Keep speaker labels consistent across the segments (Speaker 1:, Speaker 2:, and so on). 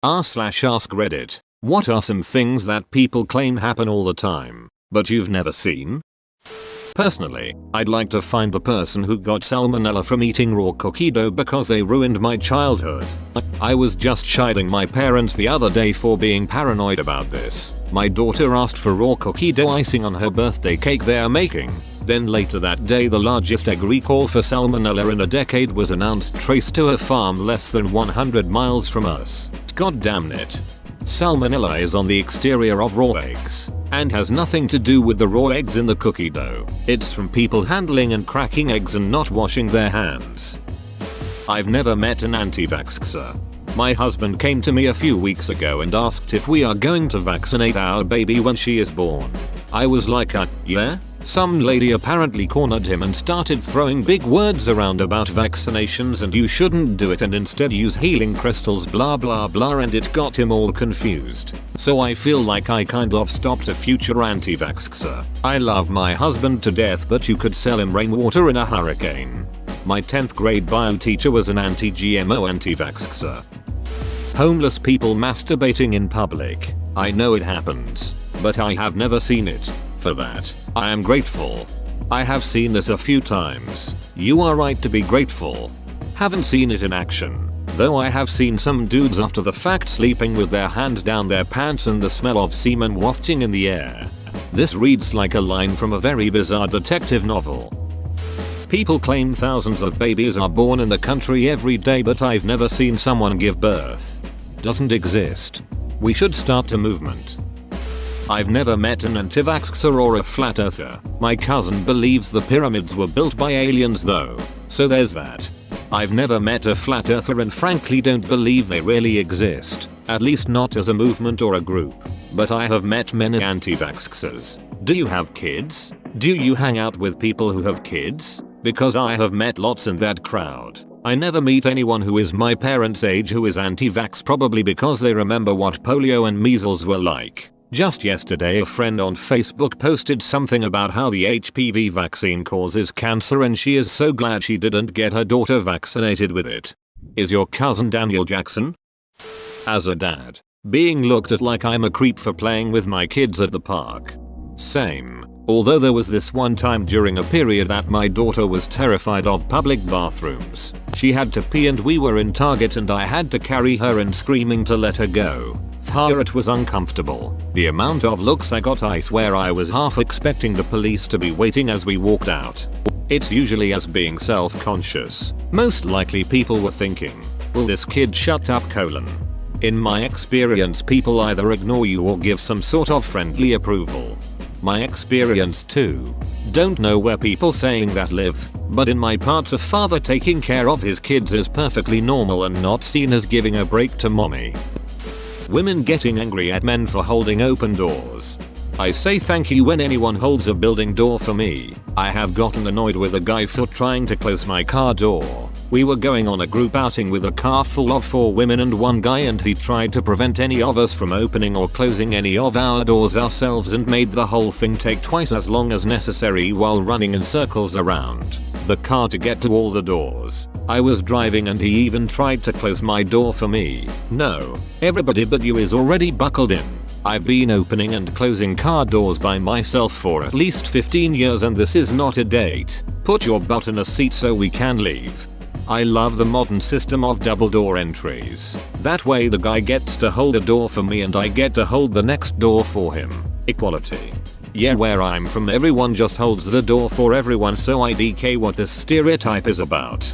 Speaker 1: r/ask Reddit. What are some things that people claim happen all the time, but you've never seen? Personally, I'd like to find the person who got salmonella from eating raw cookie dough because they ruined my childhood. I was just chiding my parents the other day for being paranoid about this. My daughter asked for raw cookie dough icing on her birthday cake they are making. Then later that day the largest egg recall for salmonella in a decade was announced, traced to a farm less than 100 miles from us. God damn it. Salmonella is on the exterior of raw eggs and has nothing to do with the raw eggs in the cookie dough. It's from people handling and cracking eggs and not washing their hands. I've never met an anti-vaxxer. My husband came to me a few weeks ago and asked if we are going to vaccinate our baby when she is born. I was like, yeah? Some lady apparently cornered him and started throwing big words around about vaccinations and you shouldn't do it and instead use healing crystals blah blah blah, and it got him all confused. So I feel like I kind of stopped a future anti-vaxxer. I love my husband to death, but you could sell him rainwater in a hurricane. My 10th grade bio teacher was an anti-GMO anti-vaxxer. Homeless people masturbating in public. I know it happens, but I have never seen it. For that, I am grateful. I have seen this a few times. You are right to be grateful. Haven't seen it in action, though I have seen some dudes after the fact sleeping with their hand down their pants and the smell of semen wafting in the air. This reads like a line from a very bizarre detective novel. People claim thousands of babies are born in the country every day, but I've never seen someone give birth. Doesn't exist. We should start a movement. I've never met an anti-vaxxer or a flat earther. My cousin believes the pyramids were built by aliens though, so there's that. I've never met a flat earther and frankly don't believe they really exist, at least not as a movement or a group. But I have met many anti-vaxxers. Do you have kids? Do you hang out with people who have kids? Because I have met lots in that crowd. I never meet anyone who is my parents' age who is anti-vax, probably because they remember what polio and measles were like. Just yesterday a friend on Facebook posted something about how the HPV vaccine causes cancer and she is so glad she didn't get her daughter vaccinated with it. Is your cousin Daniel Jackson? As a dad, being looked at like I'm a creep for playing with my kids at the park. Same. Although there was this one time during a period that my daughter was terrified of public bathrooms. She had to pee and we were in Target and I had to carry her and screaming to let her go. It was uncomfortable. The amount of looks I got, I swear I was half expecting the police to be waiting as we walked out. It's usually us being self-conscious. Most likely people were thinking, will this kid shut up ? In my experience people either ignore you or give some sort of friendly approval. My experience too. Don't know where people saying that live, but in my parts a father taking care of his kids is perfectly normal and not seen as giving a break to mommy. Women getting angry at men for holding open doors. I say thank you when anyone holds a building door for me. I have gotten annoyed with a guy for trying to close my car door. We were going on a group outing with a car full of 4 women and 1 guy and he tried to prevent any of us from opening or closing any of our doors ourselves and made the whole thing take twice as long as necessary while running in circles around the car to get to all the doors. I was driving and he even tried to close my door for me. No, everybody but you is already buckled in. I've been opening and closing car doors by myself for at least 15 years and this is not a date. Put your butt in a seat so we can leave. I love the modern system of double door entries. That way the guy gets to hold a door for me and I get to hold the next door for him. Equality. Yeah, where I'm from everyone just holds the door for everyone, so I DK what this stereotype is about.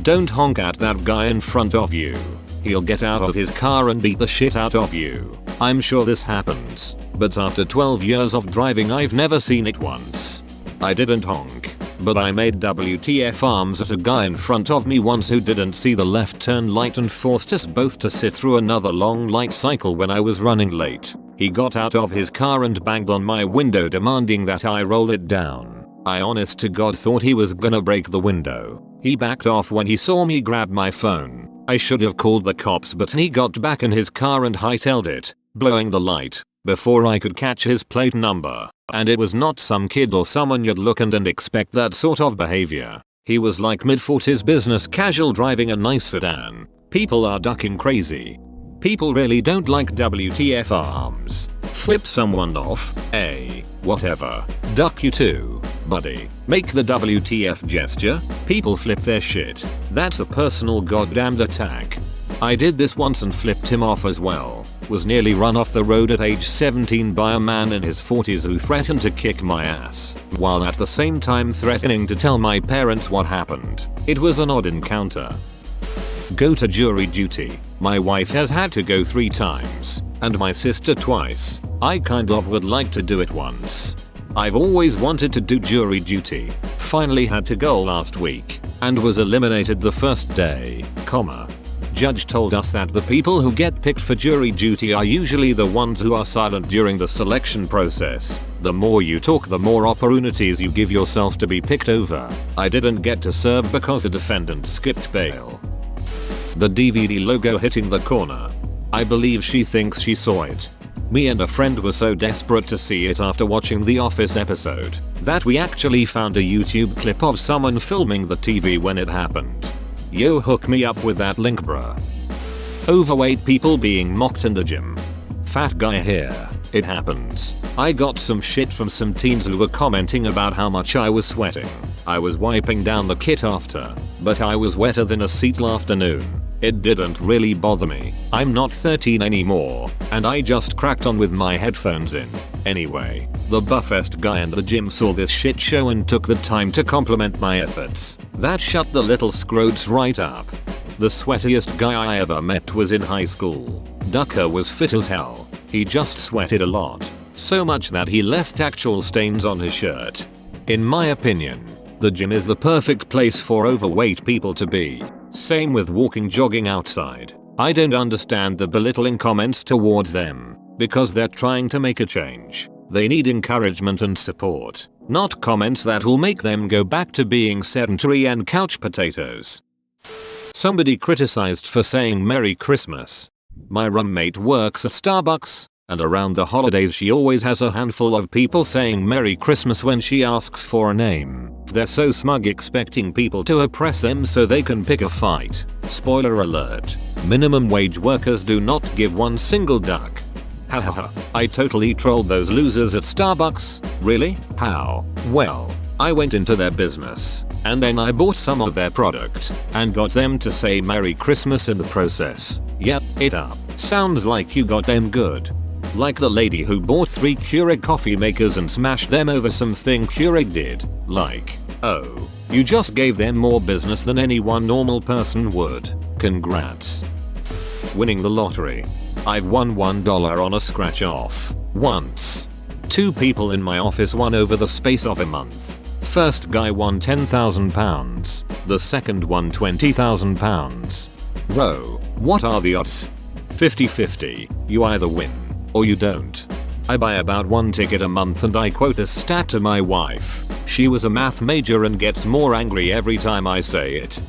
Speaker 1: Don't honk at that guy in front of you. He'll get out of his car and beat the shit out of you. I'm sure this happens, but after 12 years of driving I've never seen it once. I didn't honk, but I made WTF arms at a guy in front of me once who didn't see the left turn light and forced us both to sit through another long light cycle when I was running late. He got out of his car and banged on my window demanding that I roll it down. I honest to God thought he was gonna break the window. He backed off when he saw me grab my phone. I should have called the cops, but he got back in his car and hightailed it, blowing the light, before I could catch his plate number. And it was not some kid or someone you'd look and expect that sort of behavior. He was like mid-40s business casual driving a nice sedan. People are ducking crazy. People really don't like WTF arms. Flip someone off, whatever. Duck you too, buddy. Make the WTF gesture. People flip their shit. That's a personal goddamned attack. I did this once and flipped him off as well. Was nearly run off the road at age 17 by a man in his 40s who threatened to kick my ass, while at the same time threatening to tell my parents what happened. It was an odd encounter. Go to jury duty. My wife has had to go 3 times, and my sister twice. I kind of would like to do it once. I've always wanted to do jury duty. Finally had to go last week, and was eliminated the first day, Judge told us that the people who get picked for jury duty are usually the ones who are silent during the selection process. The more you talk, the more opportunities you give yourself to be picked over. I didn't get to serve because the defendant skipped bail. The DVD logo hitting the corner. I believe she thinks she saw it. Me and a friend were so desperate to see it after watching The Office episode that we actually found a YouTube clip of someone filming the TV when it happened. Yo, hook me up with that link, bruh. Overweight people being mocked in the gym. Fat guy here. It happens. I got some shit from some teens who were commenting about how much I was sweating. I was wiping down the kit after, but I was wetter than a seal afternoon. It didn't really bother me. I'm not 13 anymore, and I just cracked on with my headphones in. Anyway, the buffest guy in the gym saw this shit show and took the time to compliment my efforts. That shut the little scrotes right up. The sweatiest guy I ever met was in high school. Ducker was fit as hell. He just sweated a lot. So much that he left actual stains on his shirt. In my opinion, the gym is the perfect place for overweight people to be. Same with walking, jogging outside. I don't understand the belittling comments towards them, because they're trying to make a change. They need encouragement and support, not comments that will make them go back to being sedentary and couch potatoes. Somebody criticized for saying Merry Christmas. My roommate works at Starbucks, and around the holidays she always has a handful of people saying Merry Christmas when she asks for a name. They're so smug, expecting people to oppress them so they can pick a fight. Spoiler alert. Minimum wage workers do not give one single duck. Hahaha. I totally trolled those losers at Starbucks. Really? How? Well, I went into their business, and then I bought some of their product, and got them to say Merry Christmas in the process. Yep, it up. Sounds like you got them good. Like the lady who bought 3 Keurig coffee makers and smashed them over something Keurig did. Like, oh, you just gave them more business than any one normal person would. Congrats. Winning the lottery. I've won $1 on a scratch off. Once. 2 people in my office won over the space of a month. First guy won £10,000. The second won £20,000. Whoa, what are the odds? 50-50. You either win or you don't. I buy about 1 ticket a month and I quote a stat to my wife. She was a math major and gets more angry every time I say it.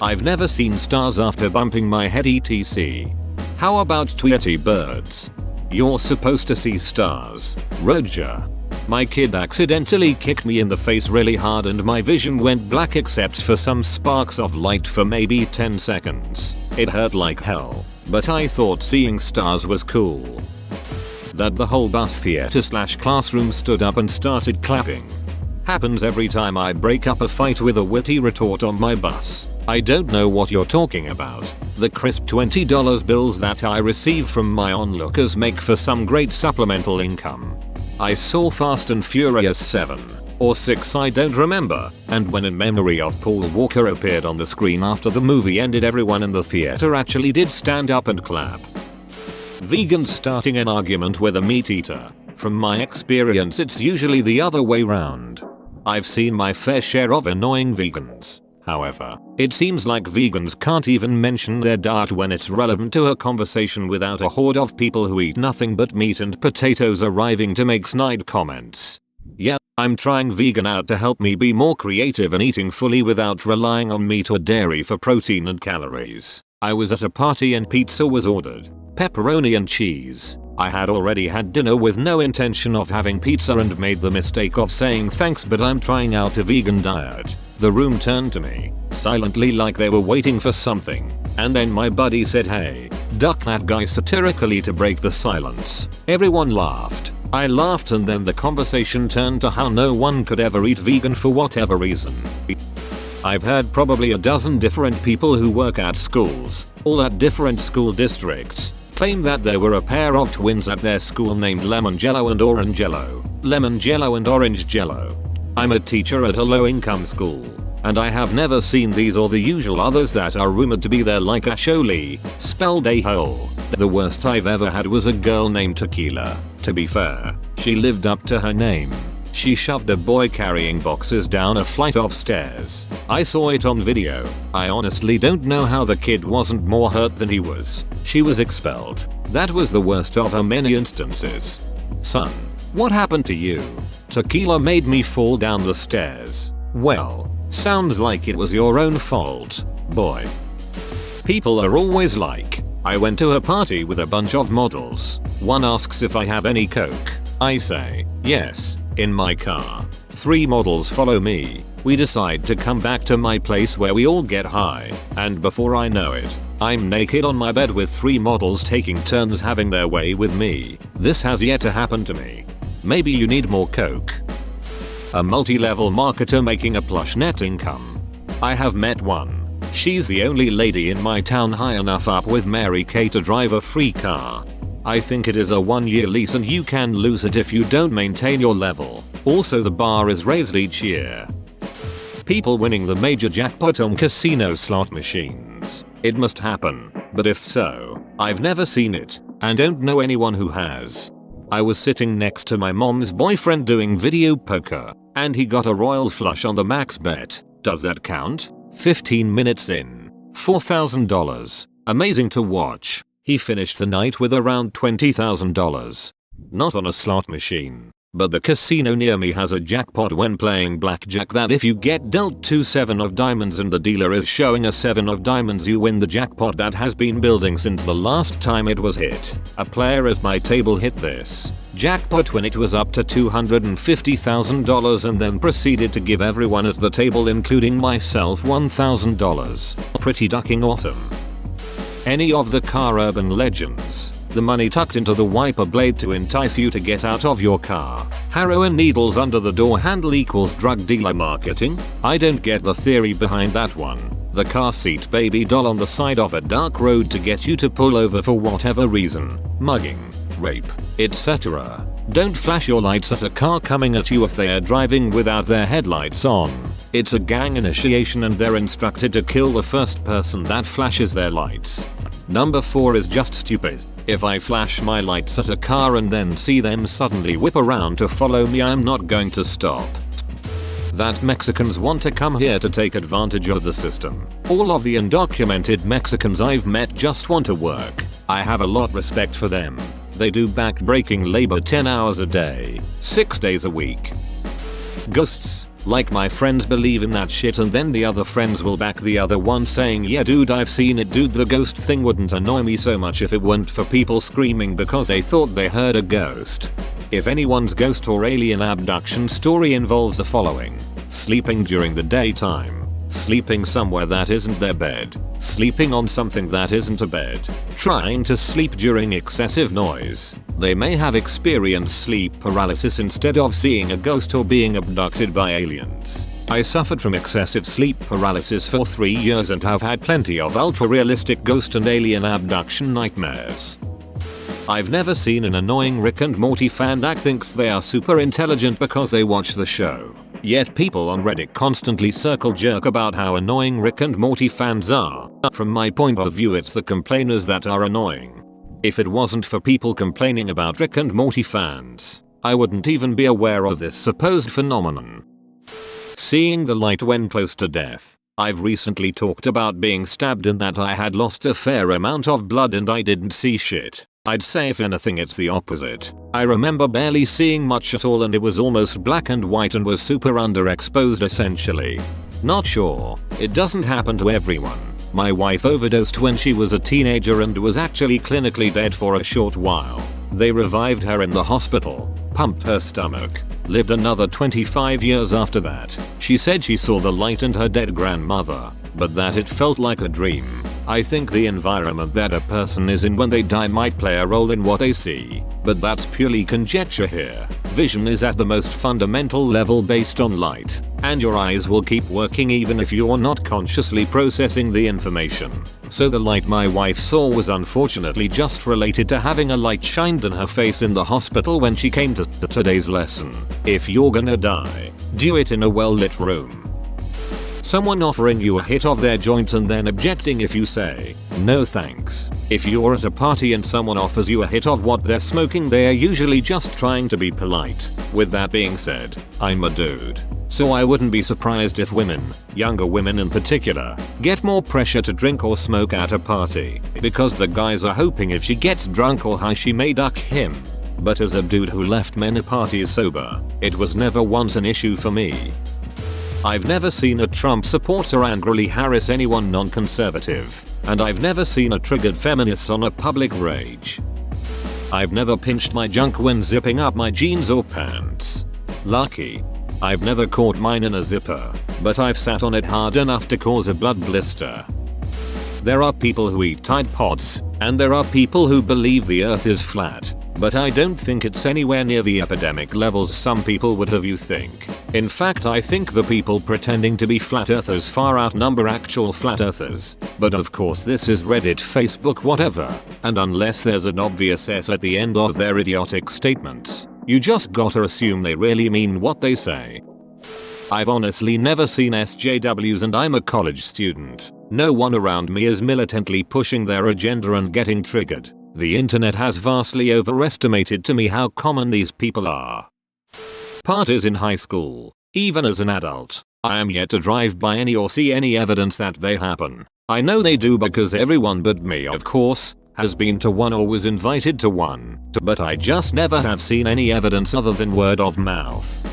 Speaker 1: I've never seen stars after bumping my head etc. How about Tweety birds? You're supposed to see stars, Roger. My kid accidentally kicked me in the face really hard and my vision went black except for some sparks of light for maybe 10 seconds. It hurt like hell, but I thought seeing stars was cool. That the whole bus theater/classroom stood up and started clapping. Happens every time I break up a fight with a witty retort on my bus. I don't know what you're talking about. The crisp $20 bills that I receive from my onlookers make for some great supplemental income. I saw Fast and Furious 7 or 6, I don't remember, and when In Memory of Paul Walker appeared on the screen after the movie ended, everyone in the theater actually did stand up and clap. Vegans starting an argument with a meat eater. From my experience, it's usually the other way round. I've seen my fair share of annoying vegans. However, it seems like vegans can't even mention their diet when it's relevant to a conversation without a horde of people who eat nothing but meat and potatoes arriving to make snide comments. Yeah, I'm trying vegan out to help me be more creative and eating fully without relying on meat or dairy for protein and calories. I was at a party and pizza was ordered. Pepperoni and cheese. I had already had dinner with no intention of having pizza and made the mistake of saying thanks, but I'm trying out a vegan diet. The room turned to me. silently like they were waiting for something. And then my buddy said, "Hey, duck that guy," satirically to break the silence. Everyone laughed. I laughed, and then the conversation turned to how no one could ever eat vegan for whatever reason. I've heard probably a dozen different people who work at schools, all at different school districts, claim that there were a pair of twins at their school named Lemon Jello and Orange Jello. Lemon Jello and Orange Jello. I'm a teacher at a low-income school, and I have never seen these or the usual others that are rumored to be there, like Asholi, spelled a-hole. The worst I've ever had was a girl named Tequila. To be fair, she lived up to her name. She shoved a boy carrying boxes down a flight of stairs. I saw it on video. I honestly don't know how the kid wasn't more hurt than he was. She was expelled. That was the worst of her many instances. Son, what happened to you? Tequila made me fall down the stairs. Well, sounds like it was your own fault, boy. People are always like, I went to a party with a bunch of models. One asks if I have any coke. I say, yes, in my car. 3 models follow me. We decide to come back to my place where we all get high, and before I know it, I'm naked on my bed with 3 models taking turns having their way with me. This has yet to happen to me. Maybe you need more coke. A multi-level marketer making a plush net income. I have met one. She's the only lady in my town high enough up with Mary Kay to drive a free car. I think it is a 1-year lease and you can lose it if you don't maintain your level. Also, the bar is raised each year. People winning the major jackpot on casino slot machines. It must happen, but if so, I've never seen it and don't know anyone who has. I was sitting next to my mom's boyfriend doing video poker, and he got a royal flush on the max bet. Does that count? 15 minutes in. $4,000. Amazing to watch. He finished the night with around $20,000. Not on a slot machine, but the casino near me has a jackpot when playing blackjack that if you get dealt 2 7 of diamonds and the dealer is showing a 7 of diamonds, you win the jackpot that has been building since the last time it was hit. A player at my table hit this jackpot when it was up to $250,000 and then proceeded to give everyone at the table, including myself, $1,000. Pretty ducking awesome. Any of the car urban legends? The money tucked into the wiper blade to entice you to get out of your car. Heroin needles under the door handle equals drug dealer marketing? I don't get the theory behind that one. The car seat baby doll on the side of a dark road to get you to pull over for whatever reason. Mugging, rape, etc. Don't flash your lights at a car coming at you if they are driving without their headlights on. It's a gang initiation and they're instructed to kill the first person that flashes their lights. Number 4 is just stupid. If I flash my lights at a car and then see them suddenly whip around to follow me, I'm not going to stop. That Mexicans want to come here to take advantage of the system. All of the undocumented Mexicans I've met just want to work. I have a lot respect for them. They do back-breaking labor 10 hours a day, 6 days a week. Ghosts. Like, my friends believe in that shit and then the other friends will back the other one saying, yeah dude, I've seen it. Dude, the ghost thing wouldn't annoy me so much if it weren't for people screaming because they thought they heard a ghost. If anyone's ghost or alien abduction story involves the following: sleeping during the daytime, sleeping somewhere that isn't their bed, sleeping on something that isn't a bed, trying to sleep during excessive noise. They may have experienced sleep paralysis instead of seeing a ghost or being abducted by aliens. I suffered from excessive sleep paralysis for 3 years and have had plenty of ultra-realistic ghost and alien abduction nightmares. I've never seen an annoying Rick and Morty fan that thinks they are super intelligent because they watch the show. Yet people on Reddit constantly circle jerk about how annoying Rick and Morty fans are. From my point of view, it's the complainers that are annoying. If it wasn't for people complaining about Rick and Morty fans, I wouldn't even be aware of this supposed phenomenon. Seeing the light when close to death. I've recently talked about being stabbed and that I had lost a fair amount of blood and I didn't see shit. I'd say if anything it's the opposite. I remember barely seeing much at all and it was almost black and white and was super underexposed essentially. Not sure. It doesn't happen to everyone. My wife overdosed when she was a teenager and was actually clinically dead for a short while. They revived her in the hospital, pumped her stomach, lived another 25 years after that. She said she saw the light and her dead grandmother. but that it felt like a dream. I think the environment that a person is in when they die might play a role in what they see, but that's purely conjecture here. Vision is at the most fundamental level based on light, and your eyes will keep working even if you're not consciously processing the information. So the light my wife saw was unfortunately just related to having a light shined in her face in the hospital when she came to today's lesson. If you're gonna die, do it in a well-lit room. Someone offering you a hit of their joint and then objecting if you say, no thanks. If you're at a party and someone offers you a hit of what they're smoking, they're usually just trying to be polite. With that being said, I'm a dude, so I wouldn't be surprised if women, younger women in particular, get more pressure to drink or smoke at a party, because the guys are hoping if she gets drunk or high she may duck him. But as a dude who left many parties sober, it was never once an issue for me. I've never seen a Trump supporter angrily harass anyone non-conservative, and I've never seen a triggered feminist on a public rage. I've never pinched my junk when zipping up my jeans or pants. Lucky. I've never caught mine in a zipper, but I've sat on it hard enough to cause a blood blister. There are people who eat Tide Pods, and there are people who believe the earth is flat, but I don't think it's anywhere near the epidemic levels some people would have you think. In fact, I think the people pretending to be flat earthers far outnumber actual flat earthers. But of course this is Reddit, Facebook, whatever, and unless there's an obvious S at the end of their idiotic statements, you just gotta assume they really mean what they say. I've honestly never seen SJWs and I'm a college student. No one around me is militantly pushing their agenda and getting triggered. The internet has vastly overestimated to me how common these people are. Parties in high school. Even as an adult, I am yet to drive by any or see any evidence that they happen. I know they do because everyone but me, of course, has been to one or was invited to one, but I just never have seen any evidence other than word of mouth.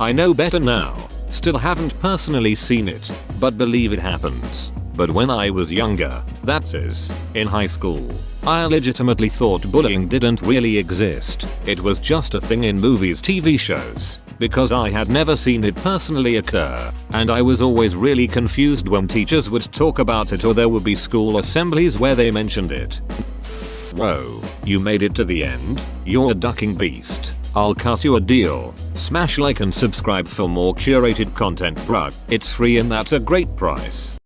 Speaker 1: I know better now, still haven't personally seen it, but believe it happens. But when I was younger, that is, in high school, I legitimately thought bullying didn't really exist. It was just a thing in movies, TV shows, because I had never seen it personally occur, and I was always really confused when teachers would talk about it or there would be school assemblies where they mentioned it. Whoa, you made it to the end? You're a ducking beast. I'll cut you a deal. Smash like and subscribe for more curated content, bruh. It's free and that's a great price.